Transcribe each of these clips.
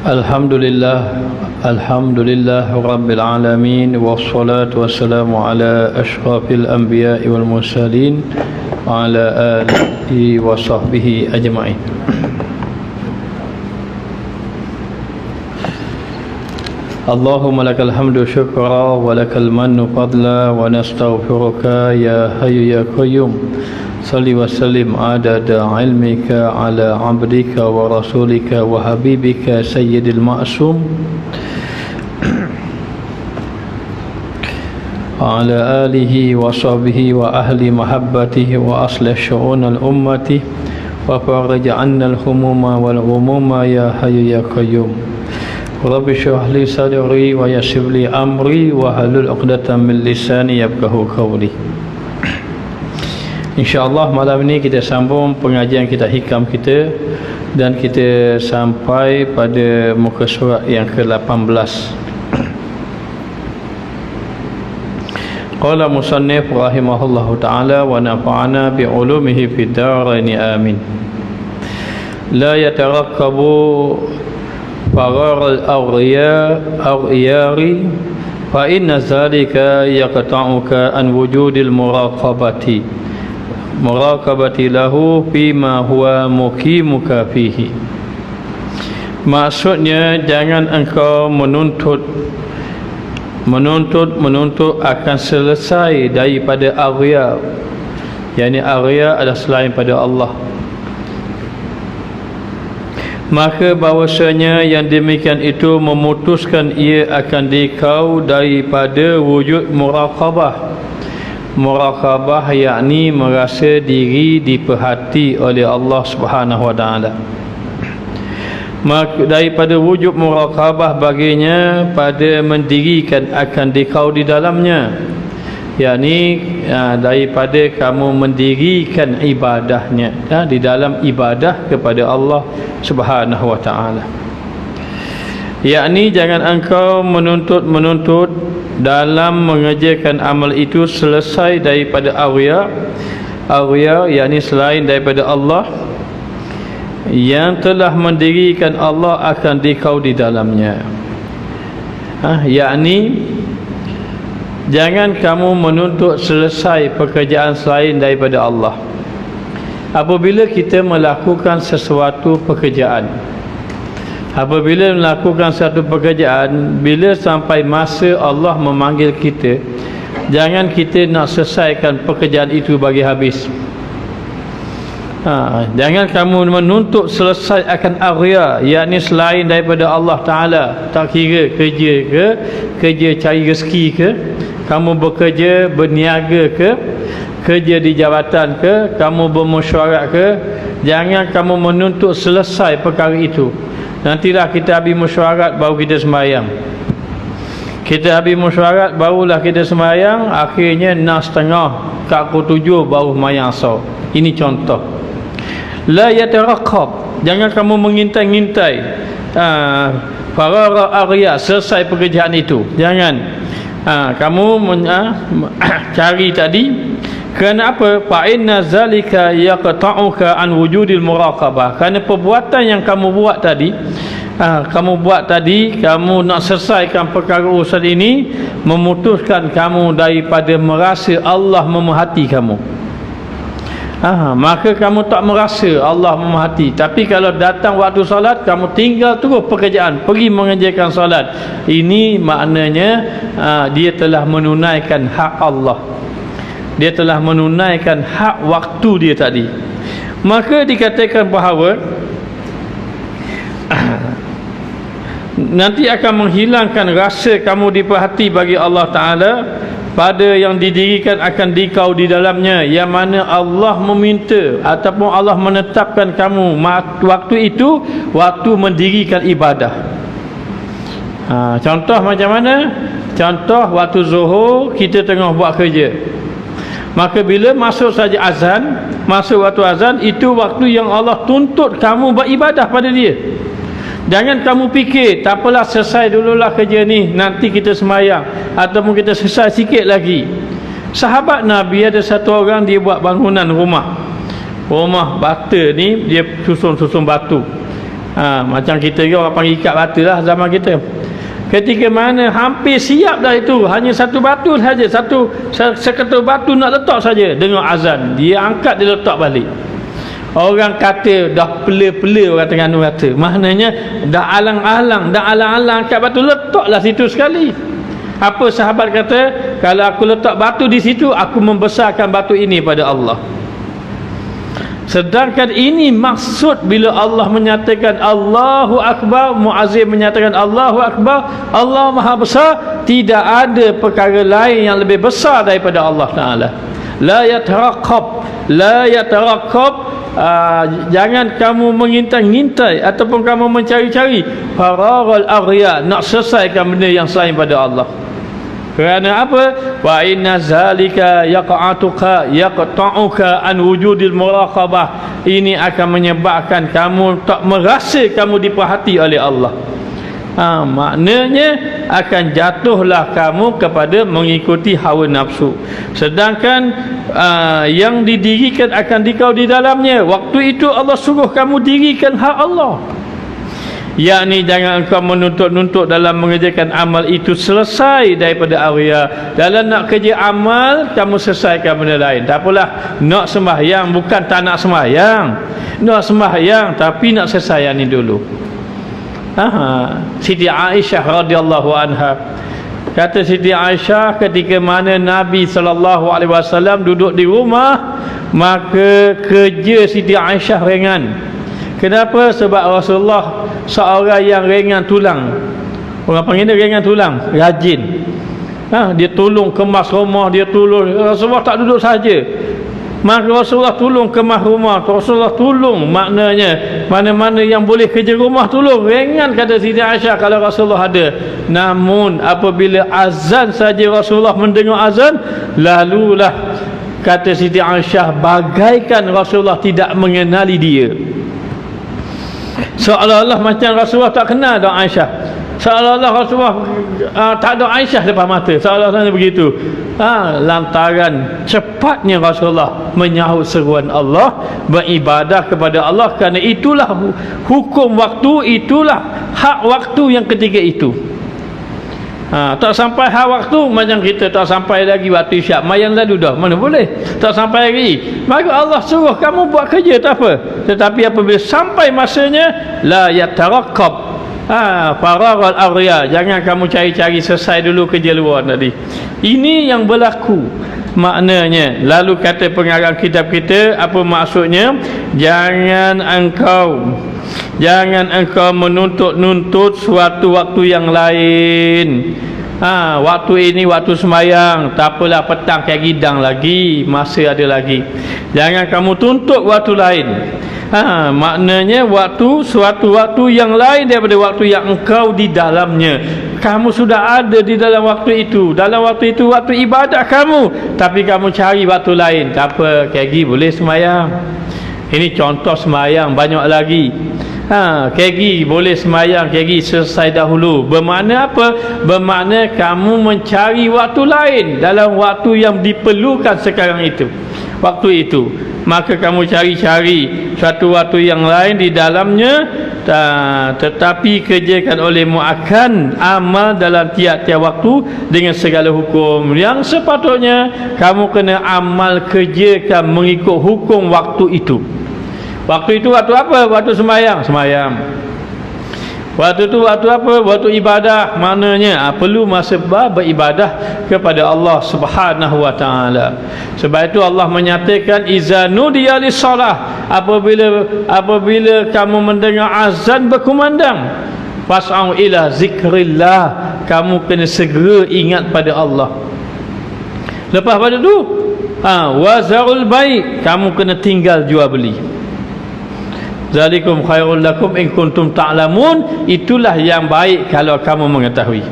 Alhamdulillah Rabbil Alamin. Wassalatu wassalamu ala ashrafil anbiya'i wal mursalin wa ala alihi wa sahbihi ajma'in. Allahumma lakal hamdu syukra wa lakal mannu fadla wa nastaghfiruka ya hayyu ya qayyum. Salli wa sallim adada ilmika ala abdika wa rasulika wa habibika sayyidil ma'sum ala alihi wa sahbihi wa ahli mahabbatihi wa aslih syu'unal ummati wa farij 'anna al-humuma wal ghumuma ya hayyu ya qayyum. Rabbi shrah li sadri wa yassir li amri wa halul 'uqdatam min lisani yafqahu qawli. InsyaAllah malam ini kita sambung pengajian kita hikam kita, dan kita sampai pada muka surat yang ke-18. Qala musannif rahimahullahu ta'ala wa nafa'ana bi'ulumihi fid darain amin. La yatarakkabu farar al-aghyari fa inna zalika yaqta'uka an wujudil muraqabati lahu fima huwa muqimuka fihi. Maksudnya, jangan engkau menuntut akan selesai daripada aghyar, yakni aghyar adalah selain pada Allah. Maka bahwasanya yang demikian itu memutuskan ia akan dikau daripada wujud muraqabah. Muraqabah yakni merasa diri diperhati oleh Allah Subhanahu wa taala. Maka daripada wujud muraqabah baginya pada mendirikan akan dikau di dalamnya, yakni daripada kamu mendirikan ibadahnya di dalam ibadah kepada Allah Subhanahu wa taala. Yakni jangan engkau menuntut dalam mengerjakan amal itu selesai daripada aghyar, yakni selain daripada Allah yang telah mendirikan Allah akan dikau di dalamnya. Yakni jangan kamu menuntut selesai pekerjaan selain daripada Allah. Apabila kita melakukan sesuatu pekerjaan, bila sampai masa Allah memanggil kita, jangan kita nak selesaikan pekerjaan itu bagi habis. Jangan kamu menuntut selesai akan aghyar, yakni selain daripada Allah Ta'ala. Tak kira kerja ke, kerja cari rezeki ke, kamu bekerja berniaga ke, kerja di jabatan ke, kamu bermesyuarat ke, jangan kamu menuntut selesai perkara itu. Nantilah kita habis mesyuarat baru kita sembahyang. Kita habis mesyuarat barulah kita sembahyang, akhirnya 6:30 kat pukul 7 baru sembahyang asar. Ini contoh. La yataraqqab, jangan kamu mengintai-ngintai farara aghyar, selesai pekerjaan itu. Jangan kamu cari tadi. Kerana apa? Fa inna zalika yaqta'uka an wujudil muraqabah. Kerana perbuatan yang kamu buat tadi, kamu nak selesaikan perkara urusan ini, memutuskan kamu daripada merasa Allah memerhati kamu. Maka kamu tak merasa Allah memerhati. Tapi kalau datang waktu solat, kamu tinggal terus pekerjaan, pergi mengerjakan solat. Ini maknanya dia telah menunaikan hak Allah. Dia telah menunaikan hak waktu dia tadi. Maka dikatakan bahawa nanti akan menghilangkan rasa kamu diperhati bagi Allah Ta'ala pada yang didirikan akan dikau di dalamnya, yang mana Allah meminta ataupun Allah menetapkan kamu waktu itu waktu mendirikan ibadah. Contoh macam mana? Contoh waktu zuhur kita tengah buat kerja, maka bila masuk saja azan, masuk waktu azan, itu waktu yang Allah tuntut kamu beribadah pada dia. Jangan kamu fikir, tak apalah, selesai dululah kerja ni, nanti kita sembahyang, ataupun kita selesai sikit lagi. Sahabat Nabi ada satu orang, dia buat bangunan rumah bata ni, dia susun batu. Macam kita ke orang panggil ikat batu lah zaman kita. Ketika mana hampir siap dah itu, hanya satu batu saja, seketul batu nak letak saja, dengar azan, dia angkat, dia letak balik. Orang kata dah pela-pela, orang Terengganu kata, maknanya dah alang-alang angkat batu, letaklah situ sekali. Apa sahabat kata, kalau aku letak batu di situ, aku membesarkan batu ini pada Allah. Sedangkan ini maksud bila Allah menyatakan Allahu Akbar, muazzin menyatakan Allahu Akbar, Allah Maha Besar, tidak ada perkara lain yang lebih besar daripada Allah Ta'ala. La yatarakab, jangan kamu mengintai-ngintai ataupun kamu mencari-cari faragul aghya, nak selesaikan benda yang selain pada Allah. Kerana apa? Wa inna zalika yaq'atuka an wujudil muraqabah. Ini akan menyebabkan kamu tak merasa kamu diperhati oleh Allah. Maknanya akan jatuhlah kamu kepada mengikuti hawa nafsu. Sedangkan yang didirikan akan dikau di dalamnya. Waktu itu Allah suruh kamu dirikan hak Allah. Yakni jangan engkau menuntut-nuntut dalam mengerjakan amal itu selesai daripada awia. Dalam nak kerja amal, kamu selesaikan benda lain. Tak apalah, nak sembahyang bukan tak nak sembahyang, nak sembahyang tapi nak selesai ni dulu. Siti Aisyah radhiyallahu anha, kata Siti Aisyah, ketika mana Nabi SAW duduk di rumah, maka kerja Siti Aisyah ringan. Kenapa? Sebab Rasulullah seorang yang ringan tulang. Orang panggil dia ringan tulang, rajin. Dia tolong kemas rumah, dia tolong. Rasulullah tak duduk saja. Maka Rasulullah tolong kemas rumah, Rasulullah tolong, maknanya mana-mana yang boleh kerja rumah tolong. Ringan, kata Siti Aisyah, kalau Rasulullah ada. Namun apabila azan saja Rasulullah mendengar azan, lalulah, kata Siti Aisyah, bagaikan Rasulullah tidak mengenali dia. Seolah-olah macam Rasulullah tak kenal dah Aisyah. Seolah-olah Rasulullah tak ada Aisyah depan mata. Seolah-olah begitu. Lantaran cepatnya Rasulullah menyahut seruan Allah, beribadah kepada Allah. Kerana itulah hukum waktu, itulah hak waktu yang ketika itu. Tak sampai hak waktu, macam kita tak sampai lagi waktu isyak, mayang lalu dah, mana boleh, tak sampai lagi. Maka Allah suruh kamu buat kerja, tak apa. Tetapi apabila sampai masanya, la yatarakab, faragul aghya, jangan kamu cari-cari, selesai dulu kerja luar tadi. Ini yang berlaku maknanya. Lalu kata pengarang kitab kita, apa maksudnya? Jangan engkau menuntut-nuntut suatu waktu yang lain. Waktu ini waktu sembahyang, tak apalah, petang kayak gidang lagi, masa ada lagi. Jangan kamu tuntut waktu lain. Maknanya suatu waktu yang lain daripada waktu yang engkau di dalamnya. Kamu sudah ada di dalam waktu itu. Dalam waktu itu waktu ibadah kamu, tapi kamu cari waktu lain. Tak apa, kayak gini boleh sembahyang. Ini contoh sembahyang, banyak lagi. Kegi boleh sembahyang, kegi selesai dahulu. Bermakna apa? Bermakna kamu mencari waktu lain dalam waktu yang diperlukan sekarang itu, waktu itu. Maka kamu cari-cari suatu waktu yang lain di dalamnya, tetapi kerjakan olehmu akan amal dalam tiap-tiap waktu dengan segala hukum yang sepatutnya kamu kena amal kerjakan mengikut hukum waktu itu. Waktu itu waktu apa? Waktu sembahyang. Waktu itu waktu apa? Waktu ibadah. Maknanya perlu masa beribadah kepada Allah Subhanahu wa taala. Sebab itu Allah menyatakan iza nudiya lis-salah, apabila kamu mendengar azan berkumandang, fas'au ila zikrillah, kamu kena segera ingat pada Allah. Lepas pada itu wazarul bai', kamu kena tinggal jual beli. Zalikum khairul lakum in kuntum ta'lamun, itulah yang baik kalau kamu mengetahui.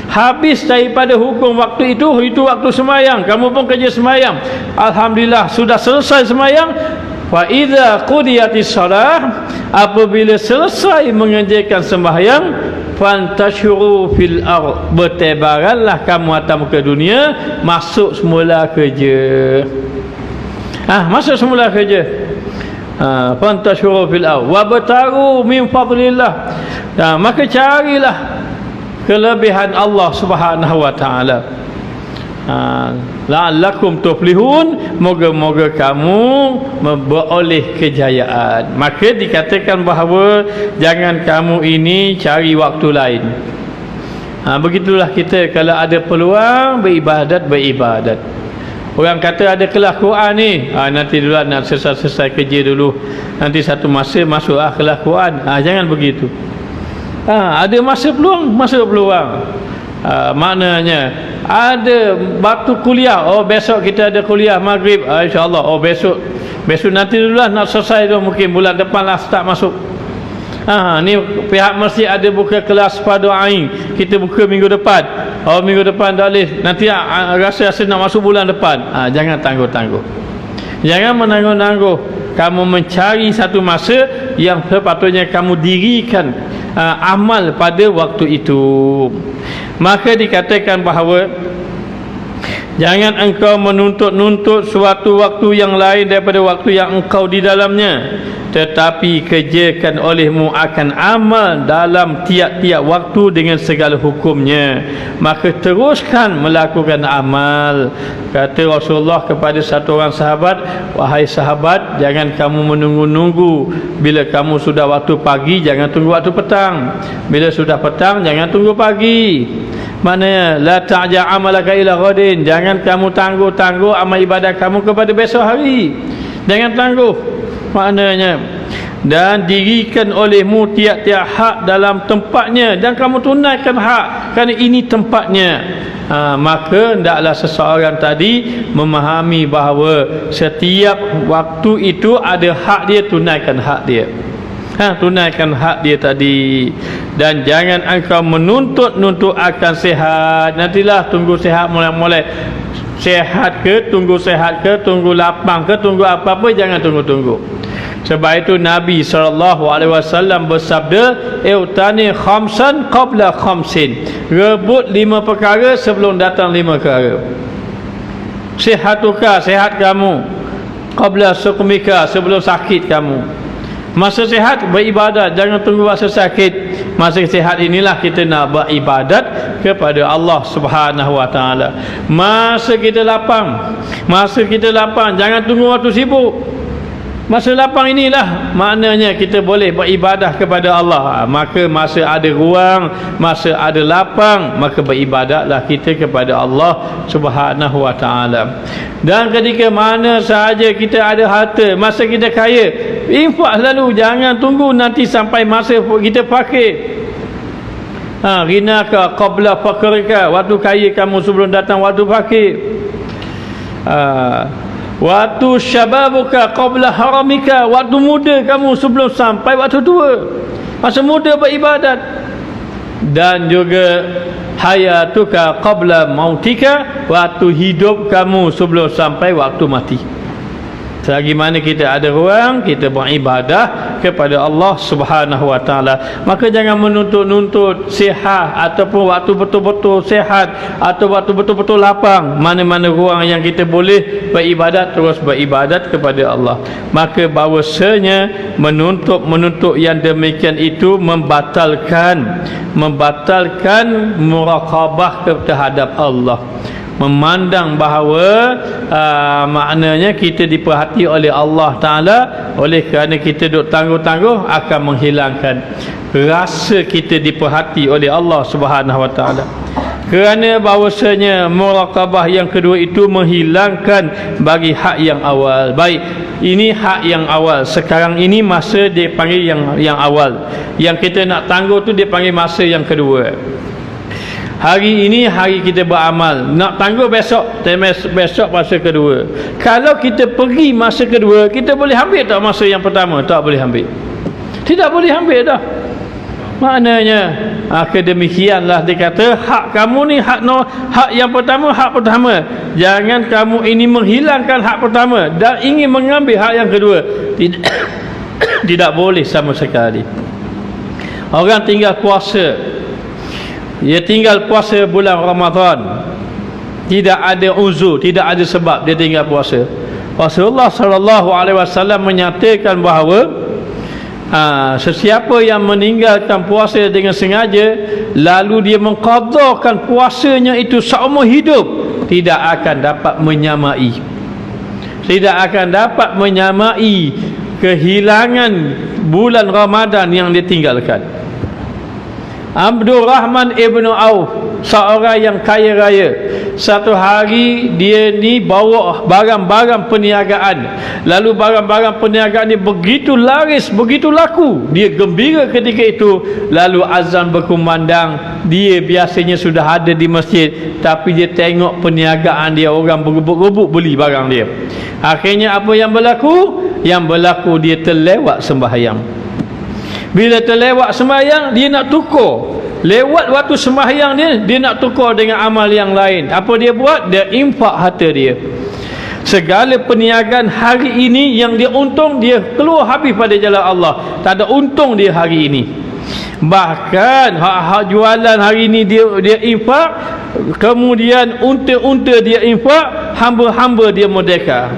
Habis daripada hukum waktu itu waktu sembahyang, kamu pun kerja sembahyang. Alhamdulillah sudah selesai sembahyang. Fa idza qudiyatis shalah, apabila selesai mengerjakan sembahyang, fantashiru fil ardh, bertebaranlah kamu atas muka dunia, masuk semula kerja. Masuk semula kerja. Fantashuru fil ardh wabtagu min fadlillah. Maka carilah kelebihan Allah Subhanahu wa taala. La'allakum tuflihun, moga-moga kamu beroleh kejayaan. Maka dikatakan bahawa jangan kamu ini cari waktu lain. Begitulah kita kalau ada peluang beribadat. Orang kata ada kelas Quran ni, nanti dulu nak selesai kerja dulu, nanti satu masa masuklah kelas Quran. Jangan begitu. Ada masa peluang. Maknanya ada waktu kuliah, besok kita ada kuliah maghrib, insyaAllah, besok nanti dulu lah nak selesai tu, mungkin bulan depan lah start masuk. Ni pihak masjid ada buka kelas fardu ain, kita buka minggu depan. Minggu depan tak boleh, nanti rasa nak masuk bulan depan. Jangan tangguh-tangguh, jangan menangguh-tangguh. Kamu mencari satu masa yang sepatutnya kamu dirikan amal pada waktu itu. Maka dikatakan bahawa jangan engkau menuntut suatu waktu yang lain daripada waktu yang engkau di dalamnya, tetapi kerjakan olehmu akan amal dalam tiap-tiap waktu dengan segala hukumnya. Maka teruskan melakukan amal. Kata Rasulullah kepada satu orang sahabat, wahai sahabat, jangan kamu menunggu-nunggu. Bila kamu sudah waktu pagi, jangan tunggu waktu petang. Bila sudah petang, jangan tunggu pagi. Maknanya la ta'ja' amalaka ila ghadin, jangan kamu tangguh amal ibadah kamu kepada besok hari. Jangan tangguh. Maknanya, dan dirikan olehmu tiap-tiap hak dalam tempatnya, dan kamu tunaikan hak kerana ini tempatnya. Maka hendaklah seseorang tadi memahami bahawa setiap waktu itu ada hak dia, tunaikan hak dia. Tunaikan hak dia tadi. Dan jangan engkau menuntut akan sehat. Nantilah tunggu sehat mulai-mulai. Sehat ke, tunggu lapang ke, tunggu apa-apa, jangan tunggu-tunggu. Sebab itu Nabi SAW bersabda, "Iutani khamsan qabla khamsin." Rebut 5 perkara sebelum datang 5 perkara. Sihatuka, sehat kamu, qabla suqmika, sebelum sakit kamu. Masa sihat beribadat, jangan tunggu masa sakit. Masa sihat inilah kita nak beribadat kepada Allah Subhanahu wa taala. Masa kita lapang, jangan tunggu waktu sibuk. Masa lapang inilah maknanya kita boleh beribadah kepada Allah. Maka masa ada ruang, masa ada lapang, maka beribadatlah kita kepada Allah Subhanahu wa taala. Dan ketika mana sahaja kita ada harta, masa kita kaya, infak selalu, jangan tunggu nanti sampai masa kita fakir. Ghinaka qabla fakrika, waktu kaya kamu sebelum datang waktu fakir. Waktu syababuka qabla haramika, waktu muda kamu sebelum sampai waktu tua. Masa muda beribadat. Dan juga hayatuka qabla mautika, waktu hidup kamu sebelum sampai waktu mati. Selagi mana kita ada ruang, kita beribadah kepada Allah Subhanahu wa taala. Maka jangan menuntut sihat ataupun waktu betul-betul sihat atau waktu betul-betul lapang. Mana-mana ruang yang kita boleh beribadat, terus beribadat kepada Allah. Maka bahawasanya menuntut yang demikian itu membatalkan muraqabah terhadap Allah. Memandang bahawa maknanya kita diperhati oleh Allah Ta'ala. Oleh kerana kita duk tangguh-tangguh, akan menghilangkan rasa kita diperhati oleh Allah Subhanahu Wa Ta'ala. Kerana bahawasanya muraqabah yang kedua itu menghilangkan bagi hak yang awal. Baik, ini hak yang awal. Sekarang ini masa dia panggil yang awal. Yang kita nak tangguh tu dia panggil masa yang kedua. Hari ini hari kita beramal, nak tangguh besok masa kedua. Kalau kita pergi masa kedua, kita boleh ambil tak masa yang pertama? Tak boleh ambil. Tidak boleh ambil dah. Maknanya demikianlah dia kata, hak kamu ni hak yang pertama, hak pertama. Jangan kamu ini menghilangkan hak pertama dan ingin mengambil hak yang kedua. Tidak boleh sama sekali. Orang tinggal puasa, dia tinggal puasa bulan Ramadan, tidak ada uzur, tidak ada sebab dia tinggal puasa. Rasulullah sallallahu alaihi wasallam menyatakan bahawa sesiapa yang meninggalkan puasa dengan sengaja lalu dia mengqadhakan puasanya itu seumur hidup, tidak akan dapat menyamai kehilangan bulan Ramadan yang ditinggalkan. Abdul Rahman ibn Auf, seorang yang kaya raya, satu hari dia ni bawa barang-barang perniagaan, lalu barang-barang perniagaan ni begitu laris, begitu laku, dia gembira ketika itu. Lalu azan berkumandang, dia biasanya sudah ada di masjid, tapi dia tengok perniagaan dia, orang berebut-rebut beli barang dia. Akhirnya apa yang berlaku? Yang berlaku dia terlewat sembahyang. Bila terlewat sembahyang, dia nak tukar. Lewat waktu sembahyang dia nak tukar dengan amal yang lain. Apa dia buat? Dia infak harta dia. Segala perniagaan hari ini yang dia untung, dia keluar habis pada jalan Allah. Tak ada untung dia hari ini. Bahkan hak jualan hari ini dia infak, kemudian unta-unta dia infak, hamba-hamba dia merdeka.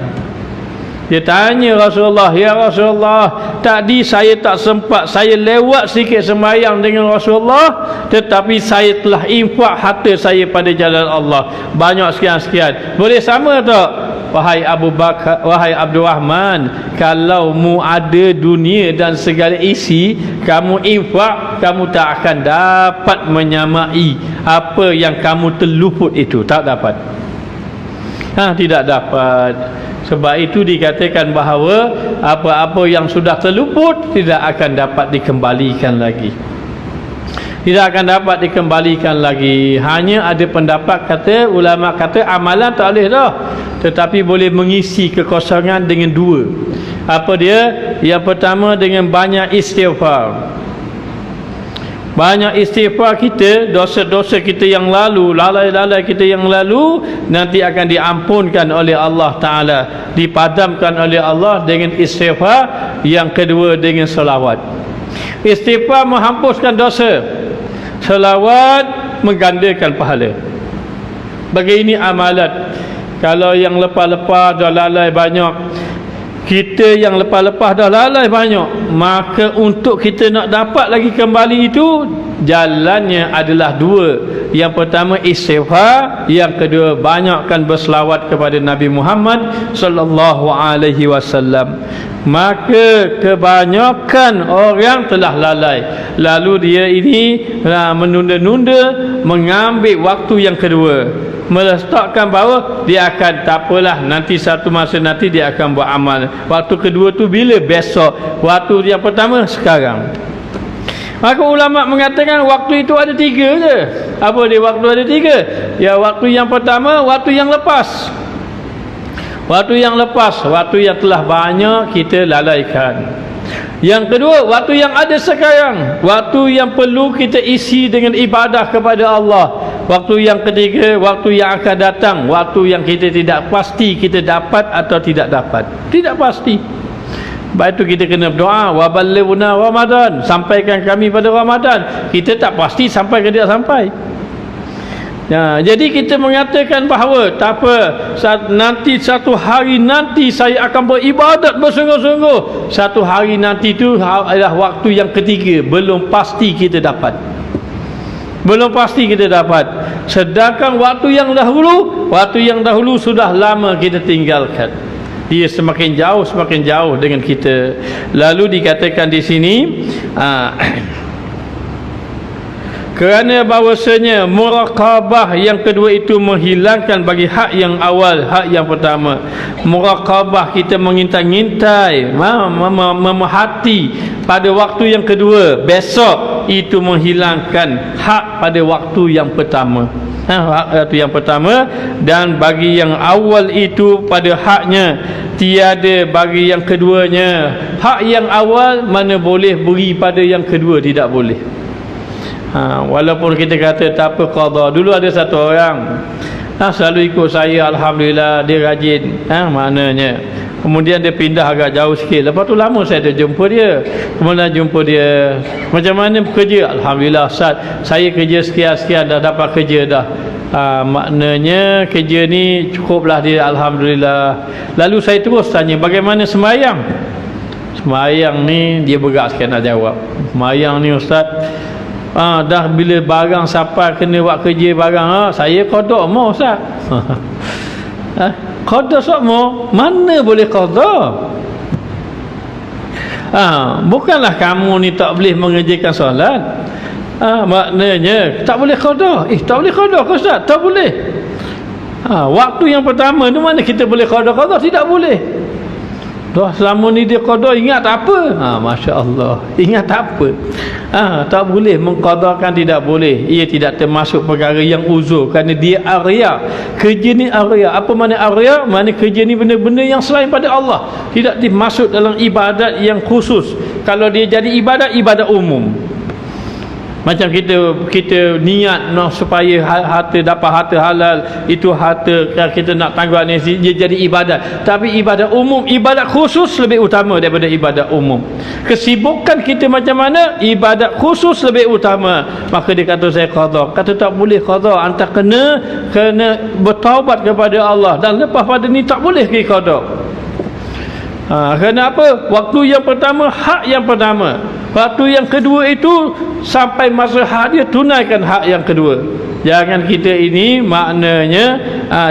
Dia tanya Rasulullah, "Ya Rasulullah, tadi saya tak sempat, saya lewat sikit sembahyang dengan Rasulullah, tetapi saya telah infak harta saya pada jalan Allah banyak sekian-sekian. Boleh sama tak?" Wahai Abu Bakar, wahai Abdul Rahman, kalau mu ada dunia dan segala isi, kamu infak, kamu tak akan dapat menyamai apa yang kamu terluput itu. Tak dapat. Tidak dapat. Sebab itu dikatakan bahawa apa-apa yang sudah terluput tidak akan dapat dikembalikan lagi. Tidak akan dapat dikembalikan lagi. Hanya ada pendapat kata, ulama kata amalan tak boleh dah, tetapi boleh mengisi kekosongan dengan dua. Apa dia? Yang pertama dengan banyak istighfar. Banyak istighfar kita, dosa-dosa kita yang lalu, lalai-lalai kita yang lalu, nanti akan diampunkan oleh Allah Ta'ala, dipadamkan oleh Allah dengan istighfar. Yang kedua dengan selawat. Istighfar menghapuskan dosa, selawat menggandakan pahala. Begini amalan. Kalau yang lepas-lepas dah lalai banyak, kita yang lepas-lepas dah lalai banyak, maka untuk kita nak dapat lagi kembali itu, jalannya adalah dua. Yang pertama istighfar, yang kedua banyakkan berselawat kepada Nabi Muhammad sallallahu alaihi wasallam. Maka kebanyakan orang telah lalai, lalu dia ini menunda-nunda, mengambil waktu yang kedua, meletakkan bahawa dia akan tak apalah, nanti satu masa nanti dia akan buat amal. Waktu kedua tu bila? Besok. Waktu yang pertama sekarang. Maka ulama mengatakan waktu itu ada tiga je. Apa dia waktu ada tiga? Ya, waktu yang pertama, waktu yang lepas. Waktu yang lepas, waktu yang telah banyak kita lalaikan. Yang kedua, waktu yang ada sekarang, waktu yang perlu kita isi dengan ibadah kepada Allah. Waktu yang ketiga, waktu yang akan datang, waktu yang kita tidak pasti kita dapat atau tidak dapat. Tidak pasti. Sebab itu kita kena berdoa, wa ballighna Ramadan, sampaikan kami pada Ramadan. Kita tak pasti sampai ke tidak sampai. Jadi kita mengatakan bahawa tak apa, nanti satu hari nanti saya akan beribadat bersungguh-sungguh. Satu hari nanti itu adalah waktu yang ketiga, belum pasti kita dapat. Belum pasti kita dapat. Sedangkan waktu yang dahulu sudah lama kita tinggalkan. Dia semakin jauh dengan kita. Lalu dikatakan di sini kerana bahawasanya muraqabah yang kedua itu menghilangkan bagi hak yang awal, hak yang pertama. Muraqabah, kita mengintai-ngintai, memerhati pada waktu yang kedua, besok itu menghilangkan hak pada waktu yang pertama. Waktu yang pertama, dan bagi yang awal itu pada haknya, tiada bagi yang keduanya. Hak yang awal mana boleh beri pada yang kedua, tidak boleh. Walaupun kita kata tak apa qada. Dulu ada satu orang selalu ikut saya, alhamdulillah dia rajin, maknanya. Kemudian dia pindah agak jauh sikit. Lepas tu lama saya dah jumpa dia. Kemudian jumpa dia, macam mana bekerja? Alhamdulillah Ustaz, saya kerja sekian-sekian, dah dapat kerja dah. Maknanya kerja ni cukuplah dia, alhamdulillah. Lalu saya terus tanya, bagaimana sembahyang? Sembahyang ni dia bergerak sikit nak jawab. Sembahyang ni Ustaz, dah bila barang sampai kena buat kerja barang, saya qada mau Ustaz. Qada semua mana boleh qada? Bukanlah kamu ni tak boleh mengerjakan solat. Maknanya tak boleh qada. Tak boleh qada ke Ustaz? Tak boleh. Waktu yang pertama tu mana kita boleh qada-qada? Tidak boleh. Dah selama ni dia qada, ingat tak apa? Masya-Allah. Ingat tak apa? Tak boleh mengqadakan, tidak boleh. Ia tidak termasuk perkara yang uzur kerana dia arya. Kerja ni arya. Apa makna arya? Makna kerja ni benda-benda yang selain pada Allah. Tidak dimasuk dalam ibadat yang khusus. Kalau dia jadi ibadat umum. Macam kita niat supaya harta, dapat harta halal, itu harta kita nak tangguh ni, dia jadi ibadat. Tapi ibadat umum, ibadat khusus lebih utama daripada ibadat umum. Kesibukan kita macam mana, ibadat khusus lebih utama. Maka dia kata saya qada. Kata tak boleh qada, anta kena bertaubat kepada Allah, dan lepas pada ni tak boleh pergi qada. Kerana apa? Waktu yang pertama, hak yang pertama. Waktu yang kedua itu sampai masa hak dia, tunaikan hak yang kedua. Jangan kita ini maknanya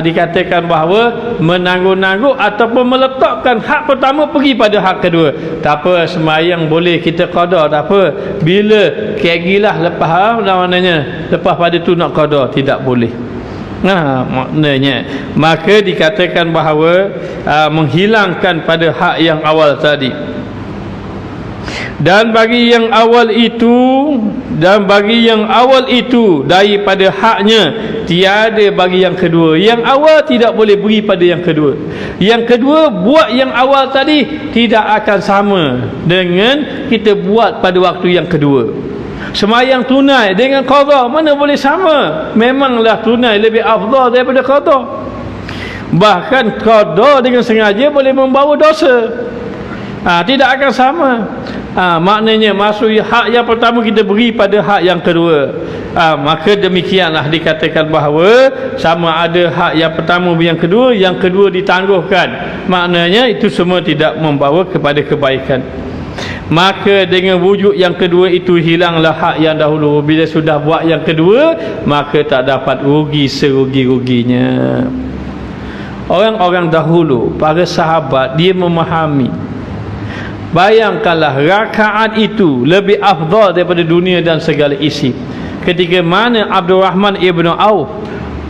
dikatakan bahawa menangguh-nangguh ataupun meletakkan hak pertama pergi pada hak kedua. Tak apa, sembahyang boleh kita qada, tak apa. Bila kegilah lepas maknanya lepas pada tu nak qada, tidak boleh. Maknanya maka dikatakan bahawa menghilangkan pada hak yang awal tadi. Dan bagi yang awal itu daripada haknya tiada bagi yang kedua. Yang awal tidak boleh beri pada yang kedua. Yang kedua, buat yang awal tadi tidak akan sama dengan kita buat pada waktu yang kedua. Sembahyang tunai dengan qada mana boleh sama? Memanglah tunai lebih afdal daripada qada. Bahkan qada dengan sengaja boleh membawa dosa. Tidak akan sama. Maknanya masuk hak yang pertama kita beri pada hak yang kedua. Maka demikianlah dikatakan bahawa sama ada hak yang pertama yang kedua ditangguhkan. Maknanya itu semua tidak membawa kepada kebaikan. Maka dengan wujud yang kedua itu hilanglah hak yang dahulu. Bila sudah buat yang kedua, maka tak dapat rugi serugi-ruginya. Orang-orang dahulu, para sahabat, dia memahami. Bayangkanlah rakaat itu lebih afdal daripada dunia dan segala isi. Ketika mana Abdurrahman ibn Auf,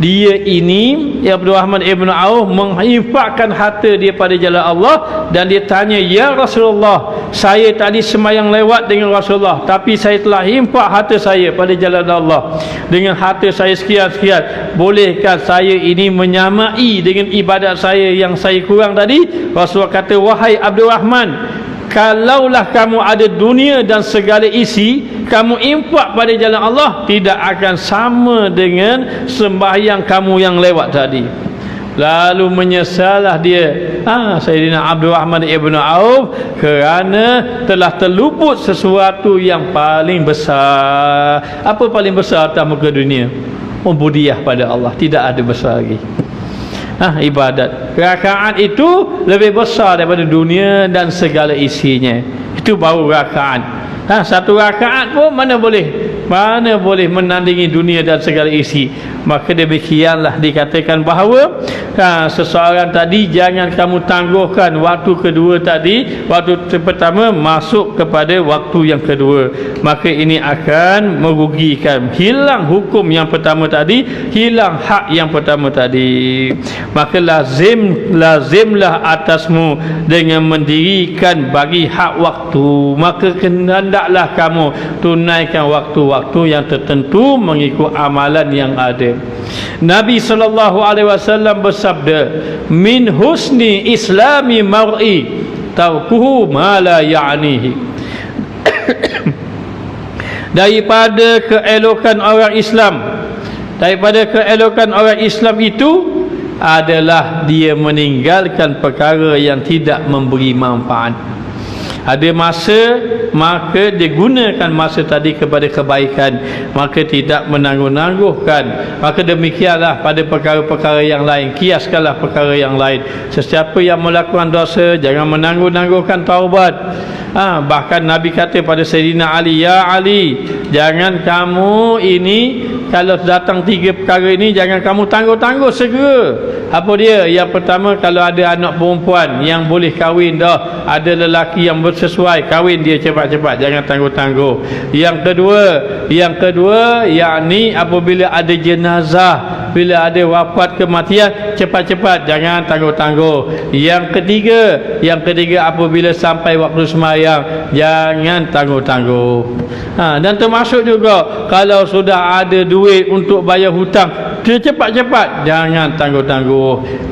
Abdurrahman ibn Auf menginfakkan harta dia pada jalan Allah, dan dia tanya, ya Rasulullah, saya tadi sembahyang lewat dengan Rasulullah, tapi saya telah infak harta saya pada jalan Allah dengan harta saya sekian-sekian. Bolehkah saya ini menyamai dengan ibadat saya yang saya kurang tadi? Rasulullah kata, wahai Abdurrahman, kalaulah kamu ada dunia dan segala isi, kamu infak pada jalan Allah, tidak akan sama dengan sembahyang kamu yang lewat tadi. Lalu menyesallah dia, Sayyidina Abdurrahman ibn Auf, kerana telah terluput sesuatu yang paling besar. Apa paling besar atas muka dunia? Ubudiyah pada Allah. Tidak ada besar lagi. Ibadat. Rakaat itu lebih besar daripada dunia dan segala isinya. Itu baru rakaat. Satu rakaat pun mana boleh menandingi dunia dan segala isi. Maka demikianlah dikatakan bahawa seseorang tadi jangan kamu tangguhkan waktu kedua tadi. Waktu pertama masuk kepada waktu yang kedua, maka ini akan merugikan. Hilang hukum yang pertama tadi, hilang hak yang pertama tadi. Maka lazimlah atasmu dengan mendirikan bagi hak waktu. Maka hendaklah kamu tunaikan waktu-waktu yang tertentu mengikut amalan yang ada. Nabi SAW bersabda, min husni islami mar'i taukuhu ma la ya'nihi. Daripada keelokan orang Islam, daripada keelokan orang Islam itu adalah dia meninggalkan perkara yang tidak memberi manfaat. Ada masa, maka dia gunakan masa tadi kepada kebaikan, maka tidak menangguh-nangguhkan. Maka demikianlah pada perkara-perkara yang lain. Kiaskanlah perkara yang lain. Sesiapa yang melakukan dosa, jangan menangguh-nangguhkan taubat. Bahkan Nabi kata pada Sayyidina Ali, ya Ali, jangan kamu ini, kalau datang 3 perkara ini, jangan kamu tangguh-tangguh, segera. Apa dia? Yang pertama, kalau ada anak perempuan yang boleh kahwin dah, ada lelaki yang bersesuai, kahwin dia cepat-cepat, jangan tangguh-tangguh. Yang kedua, yakni apabila ada jenazah, bila ada wafat kematian, cepat-cepat, jangan tangguh-tangguh. Yang ketiga, apabila sampai waktu sembahyang, jangan tangguh-tangguh. Dan termasuk juga kalau sudah ada duit untuk bayar hutang, cepat-cepat, jangan tangguh-tangguh.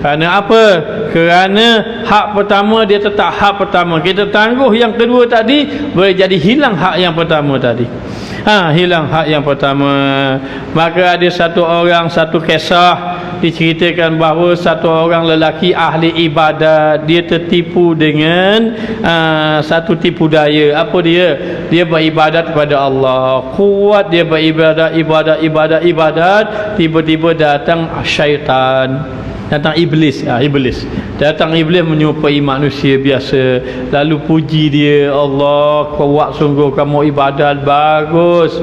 Kerana apa? Kerana hak pertama dia tetap hak pertama. Kita tangguh yang kedua tadi, boleh jadi hilang hak yang pertama tadi. Hilang hak yang pertama. Maka ada satu kisah diceritakan bahawa satu orang lelaki ahli ibadat, dia tertipu dengan satu tipu daya. Apa dia? Dia beribadat kepada Allah, kuat dia beribadat, ibadat, tiba-tiba datang syaitan, datang iblis. Datang iblis menyerupai manusia biasa, lalu puji dia, Allah, kuat sungguh kamu ibadat, bagus.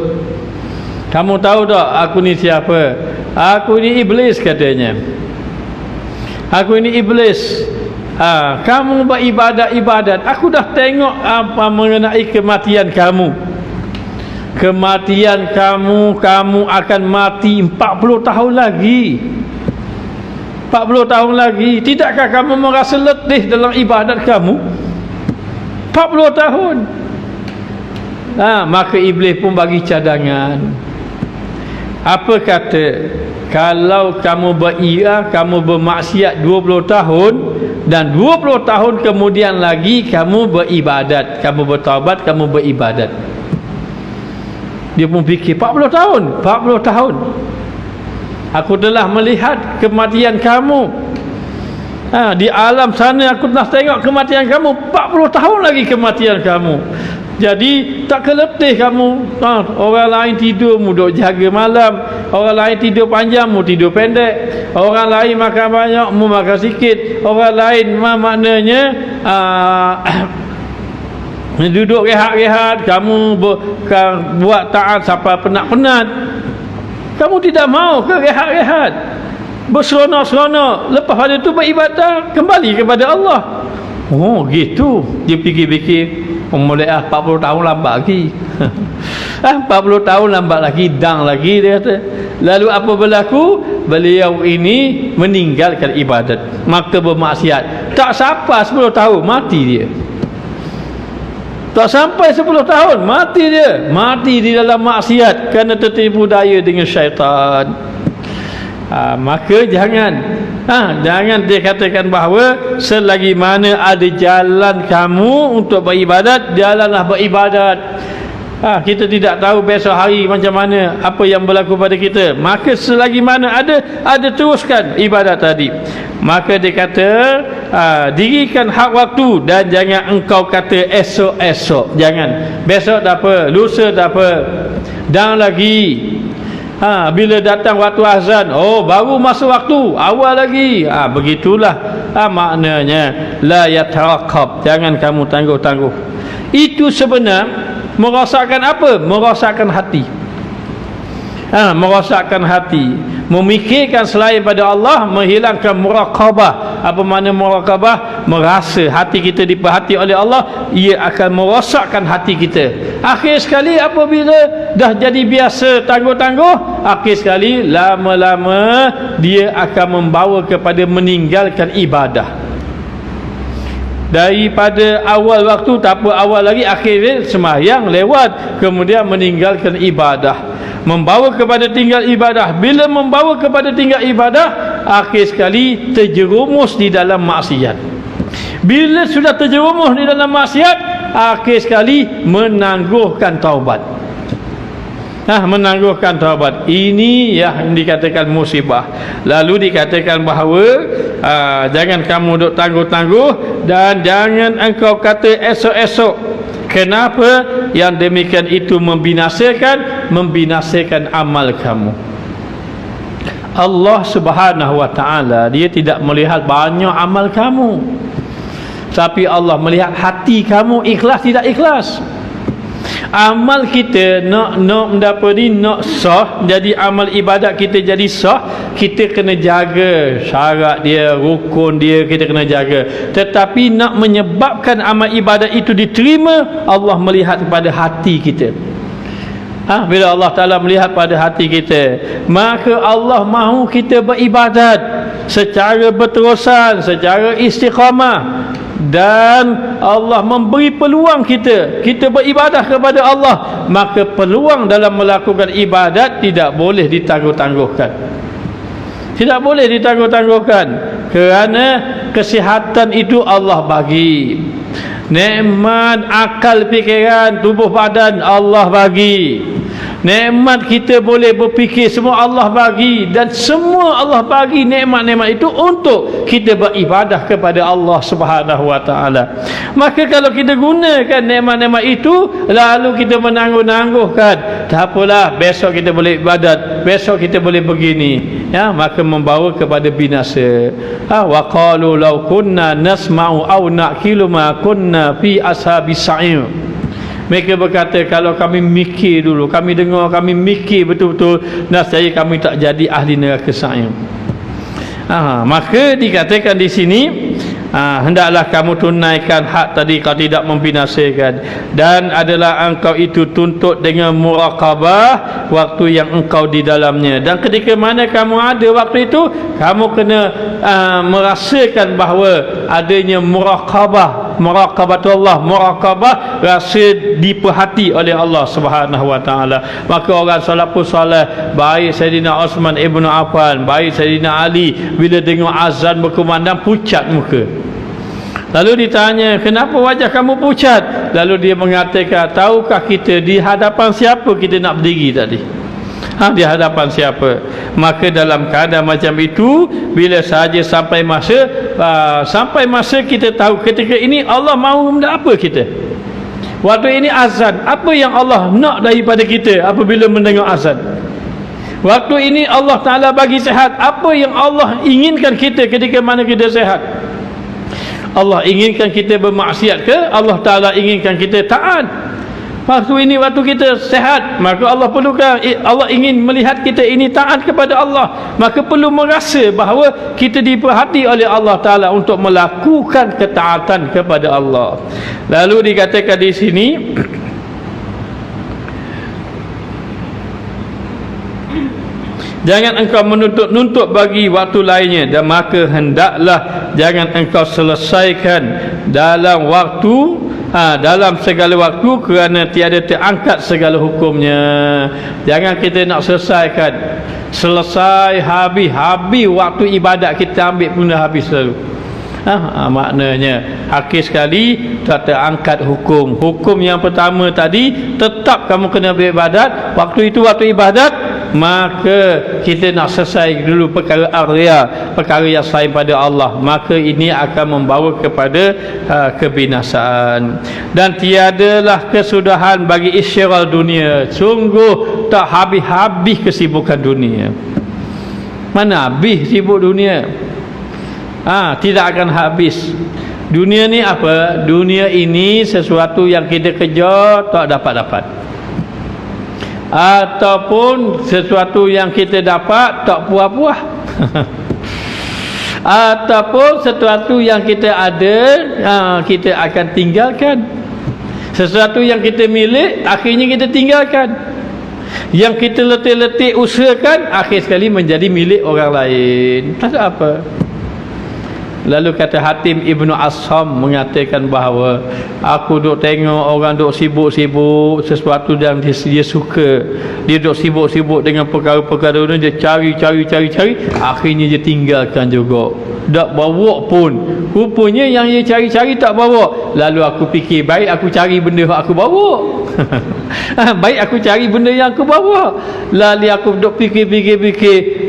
Kamu tahu tak aku ni siapa? Aku ni iblis, katanya. Aku ini iblis. Kamu beribadat, aku dah tengok apa mengenai kematian kamu. Kematian kamu akan mati 40 tahun lagi. 40 tahun lagi. Tidakkah kamu merasa letih dalam ibadat kamu? 40 tahun. Maka iblis pun bagi cadangan. Apa kata? Kalau kamu kamu bermaksiat 20 tahun, dan 20 tahun kemudian lagi kamu beribadat, kamu bertaubat, kamu beribadat. Dia pun fikir 40 tahun. Aku telah melihat kematian kamu. Di alam sana aku telah tengok kematian kamu. 40 tahun lagi kematian kamu. Jadi tak keletih kamu. Orang lain tidur, mu duk jaga malam. Orang lain tidur panjang, mu tidur pendek. Orang lain makan banyak, mu makan sikit. Orang lain maknanya duduk rehat-rehat, kamu buat taat sampai penat-penat. Kamu tidak mau ke rehat-rehat, berseronok-seronok, lepas pada itu beribadah, kembali kepada Allah. Oh gitu. Dia fikir-fikir, mulai 40 tahun lambat lagi. 40 tahun lambat lagi, dang lagi, dia kata. Lalu apa berlaku? Beliau ini meninggalkan ibadat, maka bermaksiat. Tak sampai 10 tahun mati dia. Tak sampai 10 tahun mati dia. Mati di dalam maksiat kerana tertipu daya dengan syaitan. Maka jangan dikatakan bahawa selagi mana ada jalan kamu untuk beribadat, jalanlah beribadat. Kita tidak tahu besok hari macam mana, apa yang berlaku pada kita. Maka selagi mana ada teruskan ibadat tadi. Maka dia kata, dirikan hak waktu, dan jangan engkau kata esok-esok. Jangan. Besok tak apa, lusa tak apa, dan lagi. Bila datang waktu azan, baru masa waktu, awal lagi. Begitulah maknanya la yatarakab. Jangan kamu tangguh-tangguh. Itu sebenar merosakkan apa? Merosakkan hati. Merosakkan hati, memikirkan selain pada Allah, menghilangkan muraqabah. Apa makna muraqabah? Merasa hati kita diperhati oleh Allah, ia akan merosakkan hati kita. Akhir sekali apabila dah jadi biasa tangguh-tangguh, akhir sekali lama-lama dia akan membawa kepada meninggalkan ibadah. Daripada awal waktu, tak apa awal lagi, akhirnya sembahyang lewat, kemudian meninggalkan ibadah, membawa kepada tinggal ibadah. Bila membawa kepada tinggal ibadah, akhir sekali terjerumus di dalam maksiat. Bila sudah terjerumus di dalam maksiat, akhir sekali menangguhkan taubat. menangguhkan taubat. Ini yang dikatakan musibah. Lalu dikatakan bahawa jangan kamu duk tangguh-tangguh dan jangan engkau kata esok-esok. Kenapa? Yang demikian itu membinasakan amal kamu. Allah Subhanahu wa taala dia tidak melihat banyak amal kamu, tapi Allah melihat hati kamu ikhlas tidak ikhlas. Amal kita nak sah, jadi amal ibadat kita jadi sah, kita kena jaga syarat dia, rukun dia, kita kena jaga. Tetapi nak menyebabkan amal ibadat itu diterima, Allah melihat kepada hati kita. Bila Allah Ta'ala melihat pada hati kita, maka Allah mahu kita beribadat secara berterusan, secara istiqamah, dan Allah memberi peluang kita beribadah kepada Allah. Maka peluang dalam melakukan ibadat tidak boleh ditangguh-tangguhkan, tidak boleh ditangguh-tangguhkan, kerana kesihatan itu Allah bagi, nikmat akal fikiran tubuh badan Allah bagi, nikmat kita boleh berfikir semua Allah bagi, dan semua Allah bagi nikmat-nikmat itu untuk kita beribadah kepada Allah Subhanahu wa taala. Maka kalau kita gunakan nikmat-nikmat itu lalu kita menangguh-nangguhkan, tak apalah, besok kita boleh ibadat, besok kita boleh begini, maka membawa kepada binasa. Wa qalu law kunna nasma'u aw naqilu ma kunna fi ashabis sa'ir. Mereka berkata, kalau kami mikir dulu, kami dengar, kami mikir betul-betul, nascaya kami tak jadi ahli neraka sa'ir. Maka dikatakan di sini, hendaklah kamu tunaikan hak tadi, kau tidak membinasakan, dan adalah engkau itu tuntut dengan muraqabah waktu yang engkau di dalamnya. Dan ketika mana kamu ada waktu itu, kamu kena merasakan bahawa adanya muraqabatullah, muraqabah, rasa diperhati oleh Allah Subhanahu wa taala. Maka orang salafus salih, baik Sayyidina Osman Ibn Affan, baik Sayyidina Ali, bila dengar azan berkumandang pucat muka. Lalu ditanya, kenapa wajah kamu pucat? Lalu dia mengatakan, tahukah kita di hadapan siapa kita nak berdiri tadi? Di hadapan siapa? Maka dalam keadaan macam itu, bila sahaja sampai masa kita tahu ketika ini Allah mahu benda apa kita. Waktu ini azan, apa yang Allah nak daripada kita apabila mendengar azan? Waktu ini Allah Ta'ala bagi sihat, apa yang Allah inginkan kita ketika mana kita sihat? Allah inginkan kita bermaksiat ke? Allah Ta'ala inginkan kita taat? Waktu ini waktu kita sihat, maka Allah perlukan, Allah ingin melihat kita ini taat kepada Allah, maka perlu merasa bahawa kita diperhati oleh Allah Ta'ala untuk melakukan ketaatan kepada Allah. Lalu dikatakan di sini, jangan engkau menuntut bagi waktu lainnya, dan maka hendaklah jangan engkau selesaikan dalam waktu, dalam segala waktu, kerana tiada terangkat segala hukumnya. Jangan kita nak selesai habis waktu ibadat kita ambil pun dah habis lalu. Maknanya akhir sekali tak terangkat hukum yang pertama tadi, tetap kamu kena beribadat, waktu itu waktu ibadat, maka kita nak selesai dulu perkara arya, perkara yang selain pada Allah, maka ini akan membawa kepada kebinasaan. Dan tiadalah kesudahan bagi isyiral dunia, sungguh tak habis-habis kesibukan dunia. Mana habis sibuk dunia? Tidak akan habis. Dunia ni apa? Dunia ini sesuatu yang kita kejar tak dapat-dapat, ataupun sesuatu yang kita dapat tak puas-puas ataupun sesuatu yang kita ada kita akan tinggalkan. Sesuatu yang kita milik akhirnya kita tinggalkan. Yang kita letih-letih usahakan akhir sekali menjadi milik orang lain. Tak apa. Lalu kata Hatim Ibnu Asham mengatakan bahawa, aku duk tengok orang duk sibuk-sibuk sesuatu yang dia suka, dia duk sibuk-sibuk dengan perkara-perkara ini, dia cari, akhirnya dia tinggalkan juga. tak bawa pun. Rupanya yang dia cari-cari tak bawa. Lalu aku fikir, baik aku cari benda yang aku bawa. Baik aku cari benda yang aku bawa. Lalu aku duk fikir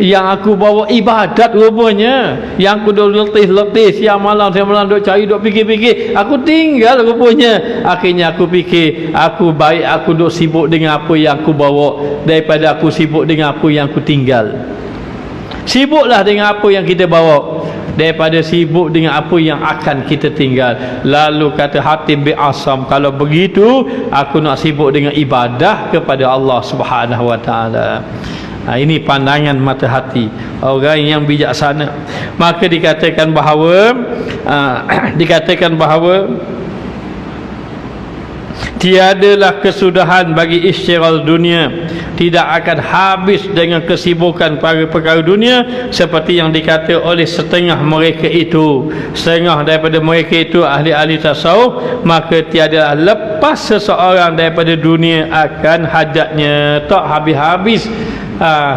yang aku bawa ibadat rupanya. Yang aku duk letih siang malam duk cari, duk fikir. Aku tinggal rupanya. Akhirnya aku fikir, aku baik aku duk sibuk dengan apa yang aku bawa daripada aku sibuk dengan apa yang aku tinggal. Sibuklah dengan apa yang kita bawa daripada sibuk dengan apa yang akan kita tinggal. Lalu kata Hatim bin Asam, kalau begitu aku nak sibuk dengan ibadah kepada Allah Subhanahu wa taala. Ini pandangan mata hati orang yang bijaksana. Maka dikatakan bahawa tiadalah kesudahan bagi isytighal dunia, tidak akan habis dengan kesibukan perkara dunia, seperti yang dikata oleh setengah daripada mereka itu ahli-ahli tasawuf. Maka tiadalah lepas seseorang daripada dunia akan hajatnya, tak habis-habis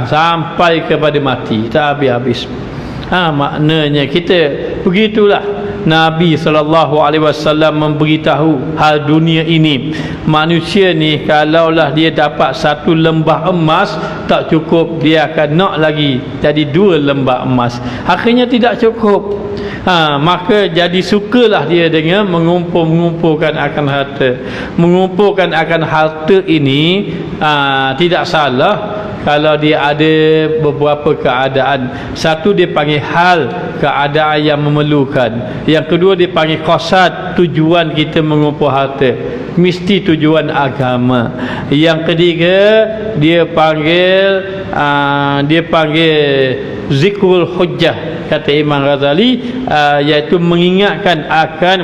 sampai kepada mati, tak habis-habis. Maknanya kita begitulah. Nabi SAW memberitahu hal dunia ini. Manusia ni kalaulah dia dapat satu lembah emas tak cukup, dia akan nak lagi jadi 2 lembah emas. Akhirnya tidak cukup. Maka jadi sukalah dia dengan mengumpulkan akan harta. Mengumpulkan akan harta ini tidak salah kalau dia ada beberapa keadaan. Satu dia panggil hal, keadaan yang memerlukan. Yang kedua dia panggil qasad, tujuan kita mengumpul harta, mesti tujuan agama. Yang ketiga dia panggil zikrul hujjah, kata Imam Ghazali, iaitu mengingatkan akan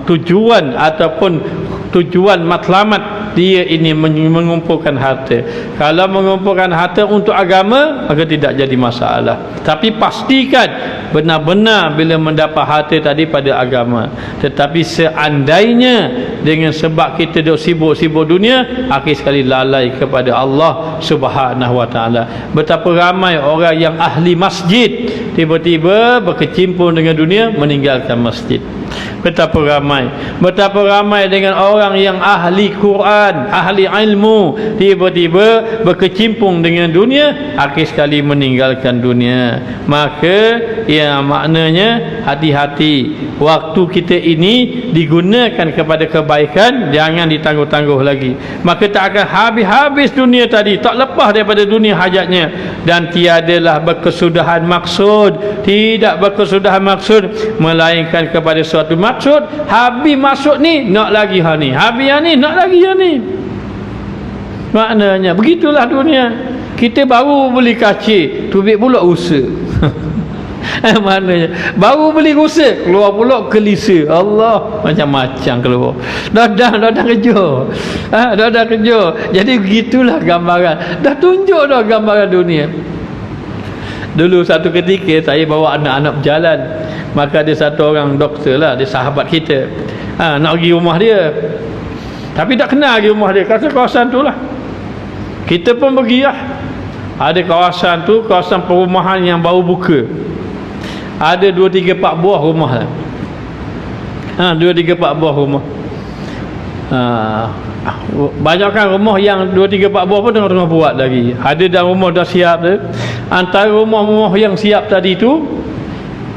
tujuan ataupun tujuan matlamat dia ini mengumpulkan harta. Kalau mengumpulkan harta untuk agama, maka tidak jadi masalah. Tapi pastikan benar-benar bila mendapat harta tadi pada agama. Tetapi seandainya dengan sebab kita duk sibuk dunia, akhir sekali lalai kepada Allah Subhanahu wa taala. Betapa ramai orang yang ahli masjid tiba-tiba berkecimpung dengan dunia, meninggalkan masjid. Betapa ramai dengan orang yang ahli Quran, ahli ilmu, tiba-tiba berkecimpung dengan dunia, akhir sekali meninggalkan dunia. Maka ya maknanya hati-hati, waktu kita ini digunakan kepada kebaikan, jangan ditangguh-tangguh lagi. Maka tak akan habis-habis dunia tadi, tak lepas daripada dunia hajatnya. Dan tiadalah berkesudahan maksud, tidak berkesudahan maksud, melainkan kepada suatu maksud. Habis maksud ni nak lagi hal ni, habis yang ni nak lagi yang ni. Maknanya begitulah dunia. Kita baru beli kacir, tubik pula usaha. Maknanya baru beli rusa, keluar pula kelisa. Allah, macam-macam keluar. Dah kerja. Jadi begitulah gambaran. Dah tunjuk dah gambaran dunia. Dulu satu ketika saya bawa anak-anak berjalan, maka ada satu orang doktor lah, dia sahabat kita, nak pergi rumah dia, tapi tak kenal pergi rumah dia, kata kawasan tu lah. Kita pun pergi lah. Ada kawasan tu, kawasan perumahan yang baru buka, ada 2, 3, 4 buah rumah lah. 2, 3, 4 buah rumah. Banyakkan rumah yang 2, 3, 4 buah pun tengah buat lagi. Ada dah rumah dah siap tu. Antara rumah-rumah yang siap tadi tu,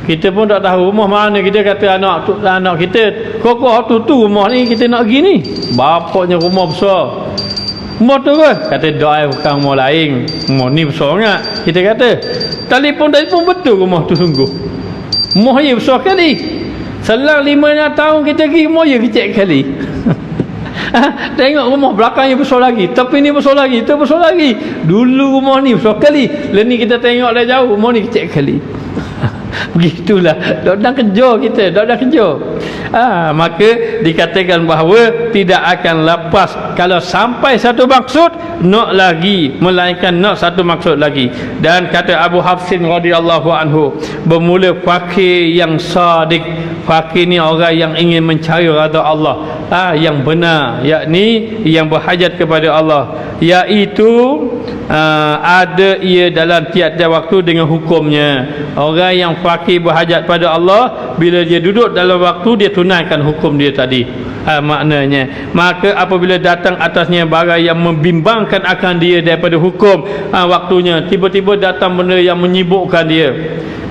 kita pun tak tahu rumah mana. Kita kata anak kita, kokoh tu rumah ni kita nak pergi ni. Bapaknya rumah besar. Rumah tu kan? Kata doa bukan rumah lain. Rumah ni besar sangat. Kita kata telefon betul rumah tu sungguh. Rumah dia besar kali. Selang 5 tahun kita pergi, rumah dia kecil kali. Tengok rumah belakangnya besar lagi, tapi ni besar lagi, tu besar lagi. Dulu rumah ni besar kali, lepas ni kita tengok dah jauh, rumah ni kecil kali. Begitulah dah kerja kita, dah kerja. Maka dikatakan bahawa tidak akan lepas kalau sampai satu maksud, nak lagi, melainkan nak satu maksud lagi. Dan kata Abu Hafsin radhiyallahu anhu, bermula fakir yang sadiq, fakir ni orang yang ingin mencari redha Allah, yang benar, yakni yang berhajat kepada Allah, iaitu ada ia dalam tiap-tiap waktu dengan hukumnya. Orang yang fakir berhajat pada Allah, bila dia duduk dalam waktu, dia tunaikan hukum dia tadi. Maknanya, maka apabila datang atasnya barang yang membimbangkan akan dia daripada hukum waktunya, tiba-tiba datang benda yang menyibukkan dia,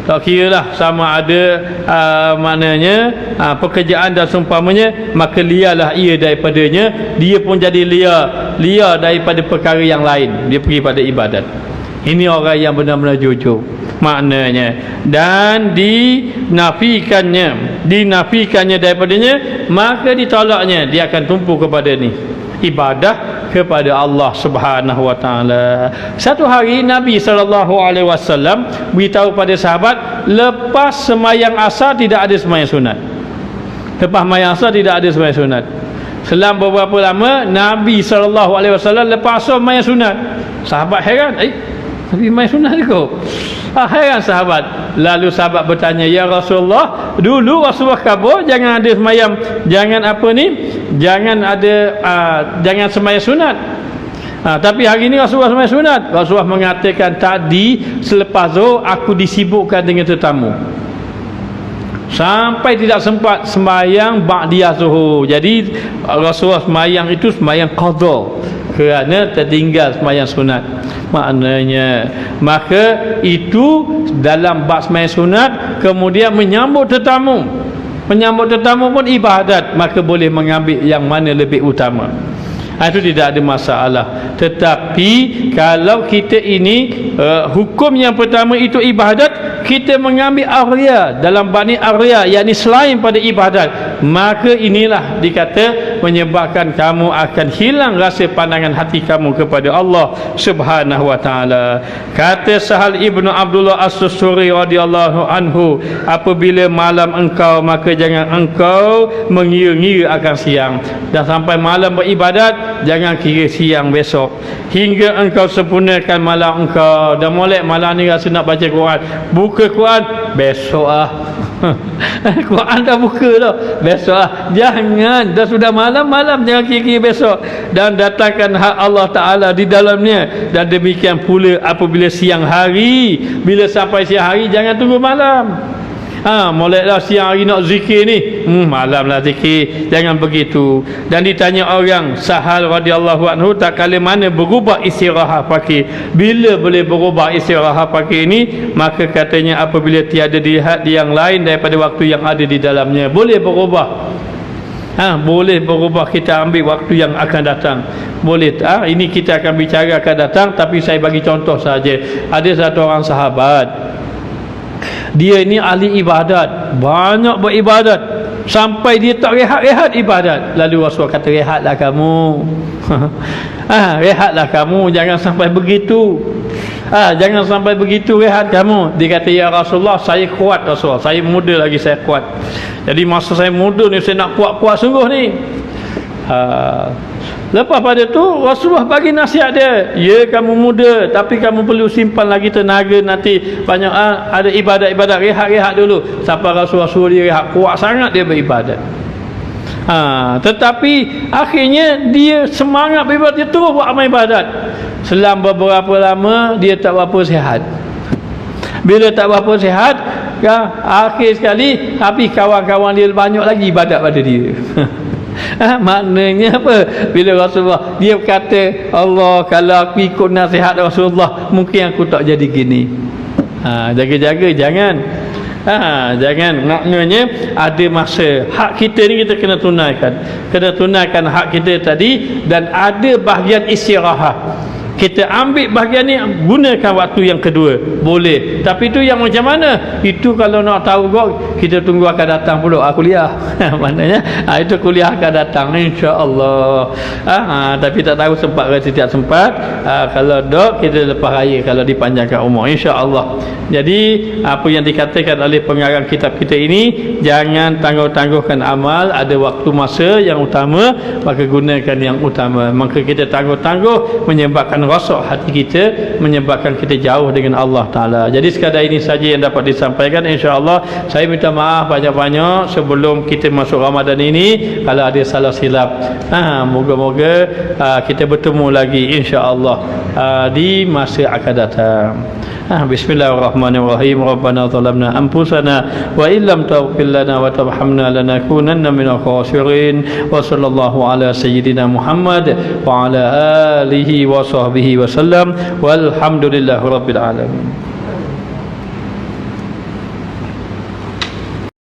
tak kira lah sama ada maknanya pekerjaan dan seumpamanya, maka liarlah ia daripadanya. Dia pun jadi liar daripada perkara yang lain, dia pergi pada ibadat. Ini orang yang benar-benar jujur maknanya. Dan dinafikannya daripadanya, maka ditolaknya, dia akan tumpu kepada ni ibadah kepada Allah Subhanahu wa taala. Satu hari Nabi SAW beritahu pada sahabat, lepas semayang asar tidak ada semayang sunat. Lepas semayang asar tidak ada semayang sunat. Selang beberapa lama Nabi SAW lepas asar semayang sunat. Sahabat heran, Nabi semayang sunat juga. Heran sahabat. Lalu sahabat bertanya, ya Rasulullah, dulu Rasulullah kabur jangan ada semayang, jangan semayang sunat. Tapi hari ini Rasulullah semayang sunat. Rasulullah mengatakan, tadi selepas zuhur aku disibukkan dengan tetamu sampai tidak sempat sembahyang ba'diyah zuhur. Jadi Rasulullah sembahyang itu sembahyang qadha kerana tertinggal sembahyang sunat. Maknanya, maka itu dalam bab sembahyang sunat, kemudian menyambut tetamu pun ibadat, maka boleh mengambil yang mana lebih utama. Itu tidak ada masalah. Tetapi kalau kita ini hukum yang pertama itu ibadat, kita mengambil arya dalam bani arya, yakni selain pada ibadat, maka inilah dikata menyebabkan kamu akan hilang rasa pandangan hati kamu kepada Allah Subhanahu wa taala. Kata Sahal ibnu Abdullah As-Susturi radhiyallahu anhu, apabila malam engkau, maka jangan engkau mengira-ngira akan siang, dan sampai malam beribadat, jangan kira siang besok, hingga engkau sempurnakan malam engkau. Dan molek malam ni rasa nak baca Quran, buka Quran besok Quran dah buka dah, besok jangan, dah sudah malam jangan kira-kira besok, dan datangkan hak Allah Ta'ala di dalamnya. Dan demikian pula apabila siang hari, bila sampai siang hari jangan tunggu malam. Moleklah siang hari nak zikir ni, malamlah zikir, jangan begitu. Dan ditanya orang, Sahal radhiyallahu anhu, tak kala mana berubah istirahat fakir, bila boleh berubah istirahat fakir ini? Maka katanya, apabila tiada dilihat yang lain daripada waktu yang ada di dalamnya, boleh berubah. Boleh berubah, kita ambil waktu yang akan datang, boleh. Ini kita akan bicara akan datang, tapi saya bagi contoh saja. Ada satu orang sahabat, dia ini ahli ibadat, banyak beribadat, sampai dia tak rehat-rehat ibadat. Lalu Rasulullah kata, rehatlah kamu. Rehatlah kamu, jangan sampai begitu. Jangan sampai begitu, rehat kamu. Dia kata, ya Rasulullah, saya kuat Rasulullah, saya muda lagi, saya kuat. Jadi masa saya muda ni, saya nak kuat-kuat sungguh ni. Lepas pada tu Rasulullah bagi nasihat dia, ya kamu muda, tapi kamu perlu simpan lagi tenaga, nanti banyak ada ibadat-ibadat, rehat-rehat dulu. Sampai Rasulullah suruh dia rehat, kuat sangat dia beribadat. Tetapi akhirnya dia semangat beribadat, dia terus buat amal ibadat. Selang beberapa lama dia tak berapa sihat. Bila tak berapa sihat, akhir sekali, tapi kawan-kawan dia banyak lagi ibadat pada dia. Maknanya apa? Bila Rasulullah, dia kata, Allah, kalau aku ikut nasihat Rasulullah, mungkin aku tak jadi gini. Jaga-jaga, jangan. Jangan. Maknanya ada masa hak kita ni kita kena tunaikan hak kita tadi. Dan ada bahagian istirahat, kita ambil bahagian ni, gunakan waktu yang kedua, boleh. Tapi itu yang macam mana? Itu kalau nak tahu kok, kita tunggu akan datang pula kuliah. Maknanya itu kuliah akan datang insya-Allah. Tapi tak tahu sempat ke tidak sempat. Kalau dok, kita lepas raya kalau dipanjangkan umur insya-Allah. Jadi apa yang dikatakan oleh pengarang kitab kita ini, jangan tangguh-tangguhkan amal. Ada waktu masa yang utama, maka gunakan yang utama. Maka kita tangguh-tangguh menyebabkan rosak hati kita, menyebabkan kita jauh dengan Allah Ta'ala. Jadi sekadar ini saja yang dapat disampaikan. InsyaAllah saya minta maaf banyak-banyak sebelum kita masuk Ramadan ini kalau ada salah silap. Moga-moga kita bertemu lagi insyaAllah di masa akan datang. Bismillahirrahmanirrahim. Rabbana zalamna anfusana wa illam taghfir lana wa tarhamna lanakunanna minal khasirin. Wa sallallahu ala sayyidina Muhammad wa ala alihi wa sahbihi wa sallam. Walhamdulillahi rabbil alamin.